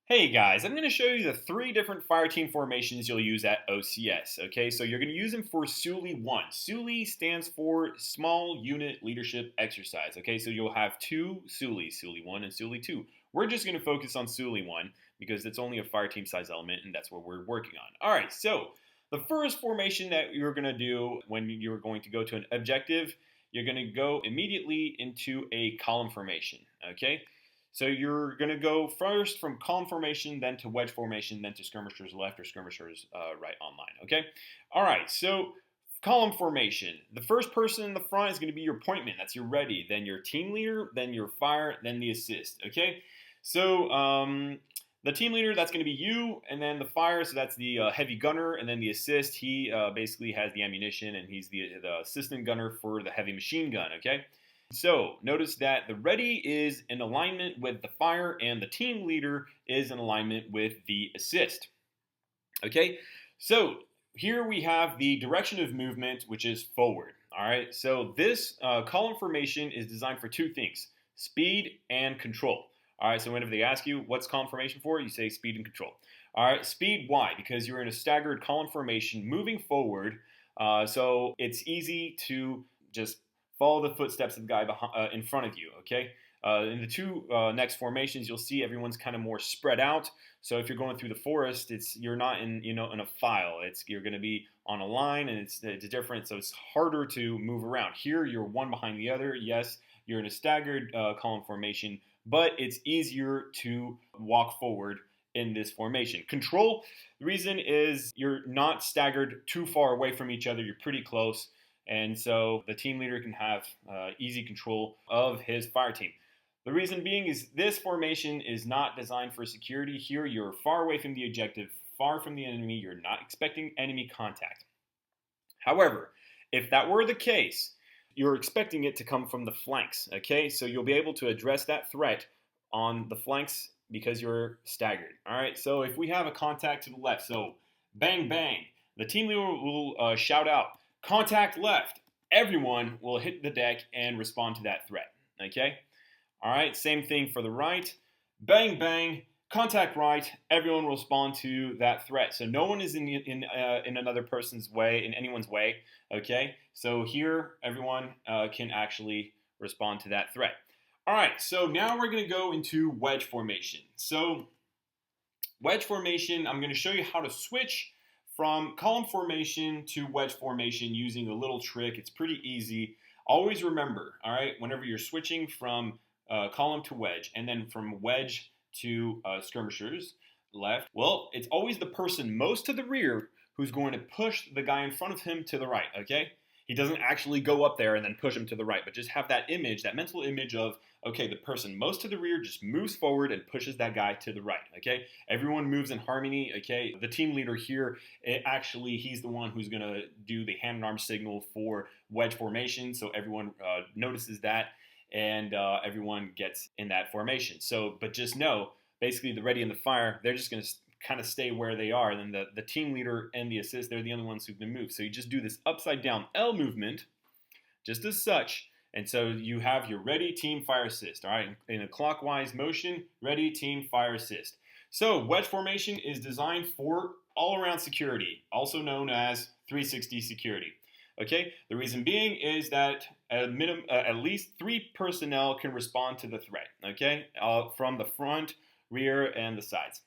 Hey guys, I'm going to show you the three different fire team formations you'll use at OCS. Okay, so you're going to use them for SULE 1. SULE stands for Small Unit Leadership Exercise. Okay, so you'll have two SULEs, SULE 1 and SULE 2. We're just going to focus on SULE 1 because it's only a fire team size element and that's what we're working on. All right, so the first formation that you're going to do when you're going to go to an objective, you're going to go immediately into a column formation. Okay. So you're going to go first from column formation, then to wedge formation, then to skirmishers left or skirmishers right on line. Okay? All right, so column formation. The first person in the front is going to be your pointman. That's your ready. Then your team leader, then your fire, then the assist. Okay? So the team leader, that's going to be you, and then the fire, so that's the heavy gunner, and then the assist, he basically has the ammunition, and he's the assistant gunner for the heavy machine gun. Okay? So notice that the ready is in alignment with the fire and the team leader is in alignment with the assist. Okay, so here we have the direction of movement, which is forward. All right, so this column formation is designed for two things, speed and control. All right, so whenever they ask you what's column formation for, you say speed and control. All right, speed, why? Because you're in a staggered column formation moving forward, so it's easy to just follow the footsteps of the guy in front of you, okay? In the two next formations, you'll see everyone's kind of more spread out. So if you're going through the forest, you're not in in a file. You're going to be on a line, and it's different. So it's harder to move around. Here, you're one behind the other. Yes, you're in a staggered column formation, but it's easier to walk forward in this formation. Control, the reason is you're not staggered too far away from each other. You're pretty close. And so the team leader can have easy control of his fire team. The reason being is this formation is not designed for security. Here you're far away from the objective, far from the enemy. You're not expecting enemy contact. However, if that were the case, you're expecting it to come from the flanks. Okay, so you'll be able to address that threat on the flanks because you're staggered. All right, so if we have a contact to the left, so bang, bang, the team leader will shout out, contact left. Everyone will hit the deck and respond to that threat. Okay? All right, same thing for the right. Bang, bang, contact right. Everyone will respond to that threat. So no one is in another person's way, in anyone's way. Okay? So here, everyone can actually respond to that threat. All right, so now we're going to go into wedge formation. So wedge formation, I'm going to show you how to switch from column formation to wedge formation using a little trick. It's pretty easy. Always remember, all right, whenever you're switching from column to wedge and then from wedge to skirmishers left, well, it's always the person most to the rear who's going to push the guy in front of him to the right, okay? He doesn't actually go up there and then push him to the right, but just have that image, that mental image of, okay, the person most to the rear just moves forward and pushes that guy to the right, okay? Everyone moves in harmony, okay? The team leader here, he's the one who's going to do the hand and arm signal for wedge formation, so everyone notices that, and everyone gets in that formation. So, but just know, basically the ready and the fire, they're just going to kind of stay where they are. And then the team leader and the assist, they're the only ones who can move. So you just do this upside down L movement, just as such. And so you have your ready, team, fire, assist. All right, in a clockwise motion, ready, team, fire, assist. So wedge formation is designed for all-around security, also known as 360 security. Okay, the reason being is that at least 3 personnel can respond to the threat. Okay, from the front, rear, and the sides.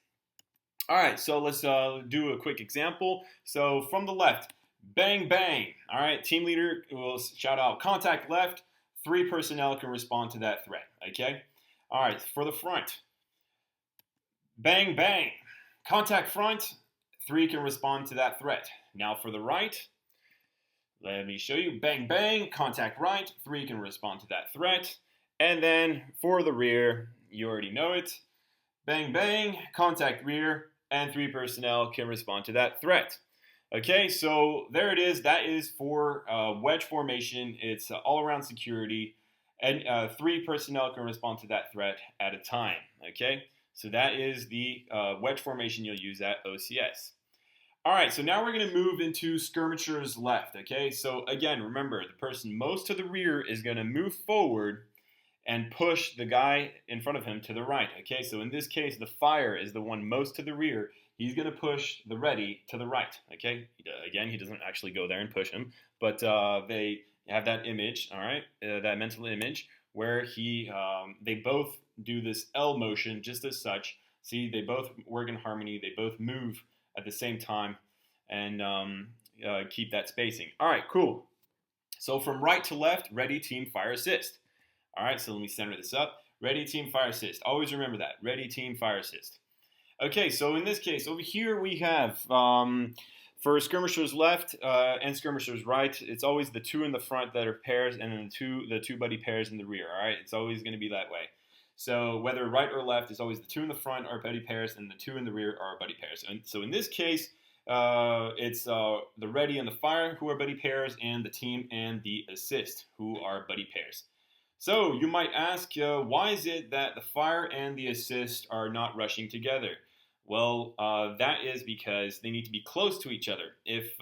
All right, so let's do a quick example. So from the left, bang, bang. All right, team leader will shout out, contact left. 3 personnel can respond to that threat, okay? All right, for the front, bang, bang. Contact front, 3 can respond to that threat. Now for the right, let me show you, bang, bang. Contact right, 3 can respond to that threat. And then for the rear, you already know it, bang, bang. Contact rear, and 3 personnel can respond to that threat. Okay, so there it is. That is for wedge formation. It's all-around security, and 3 personnel can respond to that threat at a time. Okay, so that is the wedge formation you'll use at OCS. All right, so now we're going to move into skirmishers left. Okay, so again, remember, the person most to the rear is going to move forward, and push the guy in front of him to the right. Okay, so in this case, the fire is the one most to the rear. He's going to push the ready to the right. Okay, again, he doesn't actually go there and push him, but they have that image, all right, that mental image where they both do this L motion just as such. See, they both work in harmony. They both move at the same time and keep that spacing. All right, cool. So from right to left, ready, team, fire, assist. All right, so let me center this up. Ready, team, fire, assist. Always remember that. Ready, team, fire, assist. Okay, so in this case, over here we have, for skirmishers left and skirmishers right, it's always the two in the front that are pairs and then the two buddy pairs in the rear, all right? It's always going to be that way. So whether right or left, it's always the two in the front are buddy pairs and the two in the rear are buddy pairs. And so in this case, it's the ready and the fire who are buddy pairs and the team and the assist who are buddy pairs. So you might ask, why is it that the fire and the assist are not rushing together? Well, that is because they need to be close to each other. If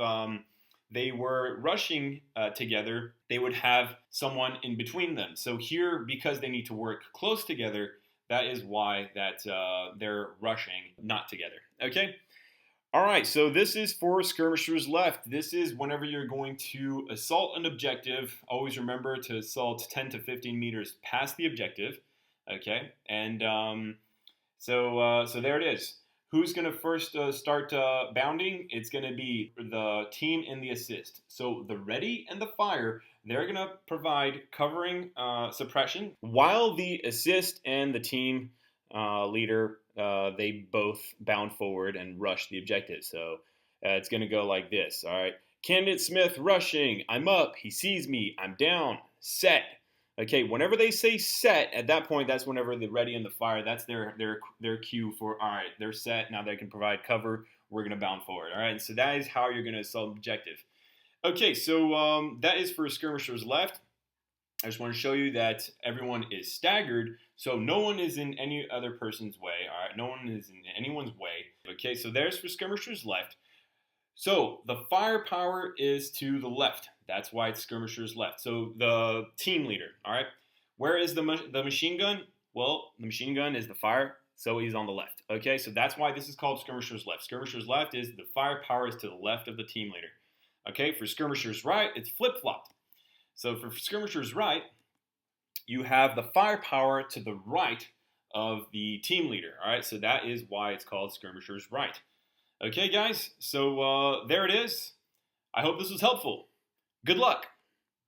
they were rushing together, they would have someone in between them. So here, because they need to work close together, that is why that they're rushing not together. Okay? All right, so this is for skirmishers left. This is whenever you're going to assault an objective. Always remember to assault 10 to 15 meters past the objective. Okay, and so there it is. Who's going to first start bounding? It's going to be the team and the assist. So the ready and the fire, they're going to provide covering suppression, while the assist and the team leader, they both bound forward and rush the objective. So it's going to go like this, all right? Candidate Smith rushing. I'm up. He sees me. I'm down. Set. Okay, whenever they say set, at that point, that's whenever the ready and the fire, that's their cue for, all right, they're set. Now they can provide cover. We're going to bound forward, all right? And so that is how you're going to assault objective. Okay, so that is for skirmishers left. I just want to show you that everyone is staggered, so no one is in any other person's way, all right? No one is in anyone's way. Okay, so there's for skirmishers left. So the firepower is to the left. That's why it's skirmishers left. So the team leader, all right? Where is the machine gun? Well, the machine gun is the fire, so he's on the left. Okay, so that's why this is called skirmishers left. Skirmishers left is the firepower is to the left of the team leader. Okay, for skirmishers right, it's flip-flopped. So for skirmishers right, you have the firepower to the right of the team leader. All right, so that is why it's called skirmishers right. Okay, guys, so there it is. I hope this was helpful. Good luck.